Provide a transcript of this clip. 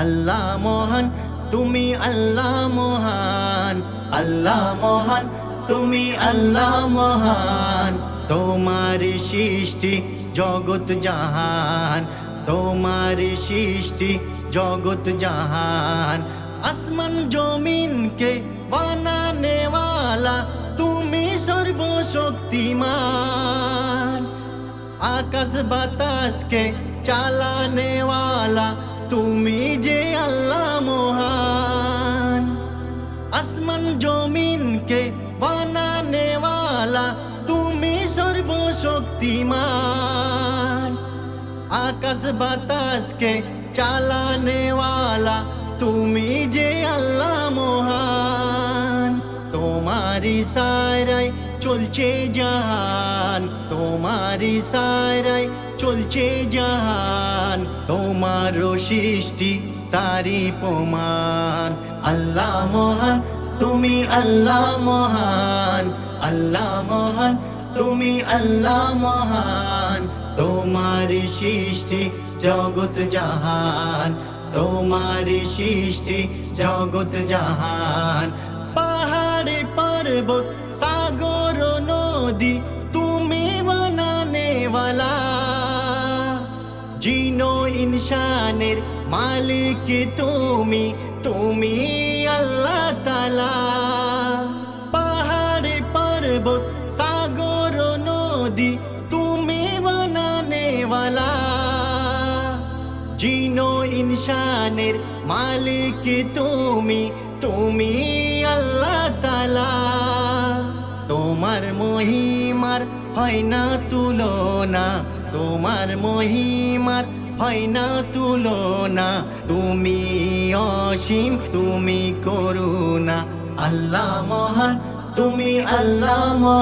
আল্লাহ মহান, তুমি আল্লাহ মহান, আল্লাহ মহান, তুমি আল্লাহ মহান। তোমার সৃষ্টি জগৎ জাহান, তোমার সৃষ্টি জগৎ জাহান। আসমান জমিনকে বানানে ওয়ালা তুমি সর্বশক্তিমান। আকাশ বাতাসকে চালানে ওয়ালা তুমি যে আল্লাহ মহান। আসমান জমিনকে বানানে ওয়ালা তুমি সর্বশক্তিমান। আকাশ বাতাসকে চালানে ওয়ালা তুমি যে আল্লাহ মহান। তোমার ইশারায় চলছে জাহান, তোমার ইশারায় চলছে জাহান। তোমার সৃষ্টি তারি প্রমাণ। আল্লাহ মহান, তুমি আল্লাহ মহান, আল্লাহ মহান, তুমি আল্লাহ মহান। তোমার সৃষ্টি জগৎ জাহান, তোমার সৃষ্টি জগৎ জাহান। পাহাড়ে পর্বত সাগর নদী তুমি বানানে ওয়ালা। জিনো ইনসানের মালিক তুমি, তুমি আল্লাহ তাআলা। পাহাড়ে পর্বত সাগর নদী তুমি বানানে ওয়ালা। জিনো ইনসানের মালিক তুমি, তুমি আল্লাহ তাআলা। তোমার মহিমার হয় না তুলনা, তোমার মহিমার হয় না তুলনা। তুমি অসীম, তুমি করুণা। আল্লাহ মহান, তুমি আল্লাহ মহান।